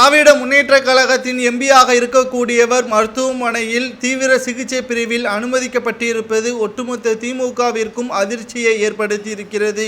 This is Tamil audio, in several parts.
திராவிட முன்னேற்ற கழகத்தின் எம்பியாக இருக்கக்கூடியவர் மருத்துவமனையில் தீவிர சிகிச்சை பிரிவில் அனுமதிக்கப்பட்டிருப்பது ஒட்டுமொத்த திமுகவிற்கும் அதிர்ச்சியை ஏற்படுத்தியிருக்கிறது.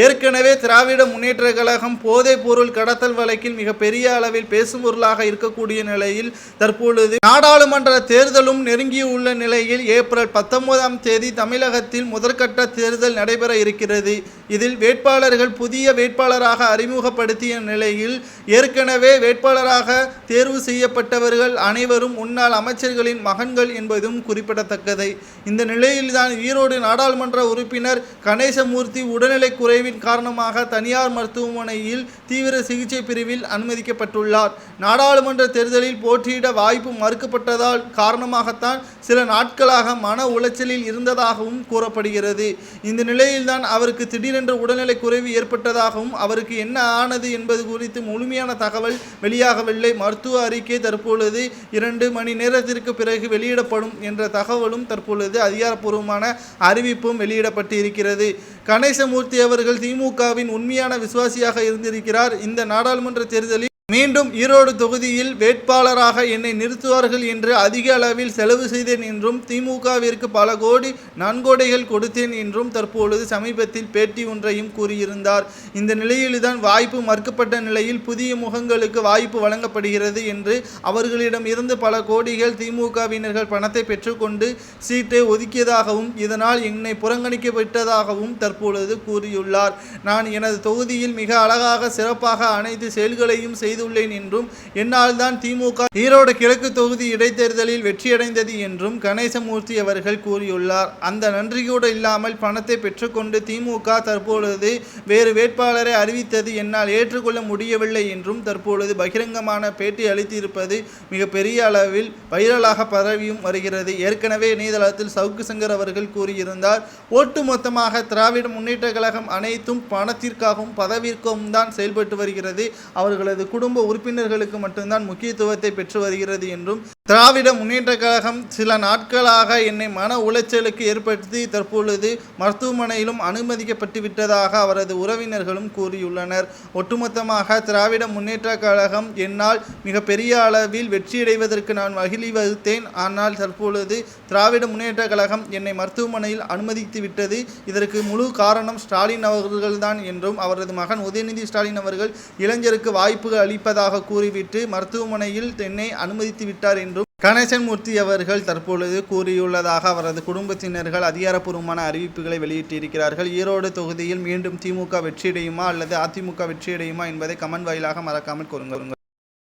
ஏற்கனவே திராவிட முன்னேற்ற கழகம் போதைப் பொருள் கடத்தல் வழக்கில் மிகப்பெரிய அளவில் பேசும் பொருளாக இருக்கக்கூடிய நிலையில் தற்பொழுது நாடாளுமன்ற தேர்தலும் நெருங்கியுள்ள நிலையில் ஏப்ரல் 19ஆம் தேதி தமிழகத்தில் முதற்கட்ட தேர்தல் நடைபெற இருக்கிறது. இதில் வேட்பாளர்கள் புதிய வேட்பாளராக அறிமுகப்படுத்திய நிலையில் ஏற்கனவே வேட்பாளராக தேர்வு செய்யப்பட்டவர்கள் அனைவரும் முன்னாள் அமைச்சர்களின் மகன்கள் என்பதும் குறிப்பிடத்தக்கது. இந்த நிலையில்தான் ஈரோடு நாடாளுமன்ற உறுப்பினர் கணேசமூர்த்தி உடல்நலை குறைவின் காரணமாக தனியார் மருத்துவமனையில் தீவிர சிகிச்சை பிரிவில் அனுமதிக்கப்பட்டுள்ளார். நாடாளுமன்ற தேர்தலில் போட்டியிட வாய்ப்பு மறுக்கப்பட்டதால் காரணமாகத்தான் சில நாட்களாக மன உளைச்சலில் இருந்ததாகவும் கூறப்படுகிறது. இந்த நிலையில்தான் அவருக்கு திடீரென்று உடல்நலை குறைவு ஏற்பட்டதாகவும் அவருக்கு என்ன ஆனது என்பது குறித்து முழுமையான தகவல் வெளியாகவில்லை. மருத்துவ அறிக்கை தற்பொழுது 2 மணி நேரத்திற்கு பிறகு வெளியிடப்படும் என்ற தகவலும் தற்பொழுது அதிகாரப்பூர்வமான அறிவிப்பும் வெளியிடப்பட்டு இருக்கிறது. கணேசமூர்த்தி அவர்கள் திமுகவின் உண்மையான விசுவாசியாக இருந்திருக்கிறார். இந்த நாடாளுமன்ற தேர்தலில் மீண்டும் ஈரோடு தொகுதியில் வேட்பாளராக என்னை நிறுத்துவார்கள் என்று அதிக அளவில் செலவு செய்தேன் என்றும் திமுகவிற்கு பல கோடி நன்கொடைகள் கொடுத்தேன் என்றும் தற்பொழுது சமீபத்தில் பேட்டி ஒன்றையும் கூறியிருந்தார். இந்த நிலையில்தான் வாய்ப்பு மறுக்கப்பட்ட நிலையில் புதிய முகங்களுக்கு வாய்ப்பு வழங்கப்படுகிறது என்று அவர்களிடம் இருந்து பல கோடிகள் திமுகவினர்கள் பணத்தை பெற்றுக்கொண்டு சீட்டை ஒதுக்கியதாகவும் இதனால் என்னை புறக்கணிக்கப்பட்டதாகவும் தற்பொழுது கூறியுள்ளார். நான் எனது தொகுதியில் மிக அழகாக சிறப்பாக அனைத்து செயல்களையும் செய்துள்ளேன் என்றும் என்னால் தான் திமுக ஈரோடு கிழக்கு தொகுதி இடைத்தேர்தலில் வெற்றியடைந்தது என்றும் கணேசமூர்த்தி அவர்கள் கூறியுள்ளார். அந்த நன்றி கூட இல்லாமல் பணத்தை பெற்றுக்கொண்டு திமுக தற்பொழுது வேறு வேட்பாளரை அறிவித்தது என்னால் ஏற்றுக்கொள்ள முடியவில்லை என்றும் தற்பொழுது பகிரங்கமான பேட்டி அளித்திருப்பது மிகப்பெரிய அளவில் வைரலாக பரவியும் வருகிறது. ஏற்கனவே இணையதளத்தில் சவுக்கு சங்கர் அவர்கள் கூறியிருந்தார், ஒட்டுமொத்தமாக திராவிட முன்னேற்ற கழகம் அனைத்தும் பணத்திற்காகவும் பதவிற்காகவும் தான் செயல்பட்டு வருகிறது. அவர்களது குடும்ப உறுப்பினர்களுக்கு மட்டும்தான் முக்கியத்துவத்தை பெற்று வருகிறது என்றும் திராவிட முன்னேற்ற கழகம் சில நாட்களாக என்னை மன உளைச்சலுக்கு ஏற்படுத்தி தற்பொழுது மருத்துவமனையிலும் அனுமதிக்கப்பட்டு விட்டதாக அவரது உறவினர்களும் கூறியுள்ளனர். ஒட்டுமொத்தமாக திராவிட முன்னேற்ற கழகம் என்னால் மிகப்பெரிய அளவில் வெற்றியடைவதற்கு நான் வகிலி வகுத்தேன். ஆனால் தற்பொழுது திராவிட முன்னேற்ற கழகம் என்னை மருத்துவமனையில் அனுமதித்து விட்டது. இதற்கு முழு காரணம் ஸ்டாலின் அவர்கள்தான் என்றும் அவரது மகன் உதயநிதி ஸ்டாலின் அவர்கள் இளைஞருக்கு வாய்ப்புகள் அளிப்பதாக கூறிவிட்டு மருத்துவமனையில் என்னை அனுமதித்து விட்டார் என்றும் கணேசமூர்த்தி அவர்கள் தற்பொழுது கூறியுள்ளதாக அவரது குடும்பத்தினர்கள் அதிகாரப்பூர்வமான அறிவிப்புகளை வெளியிட்டிருக்கிறார்கள். ஈரோடு தொகுதியில் மீண்டும் திமுக வெற்றியடையுமா அல்லது அதிமுக வெற்றியடையுமா என்பதை கமெண்ட் வாயிலாக மறக்காமல் கூறுங்கள்.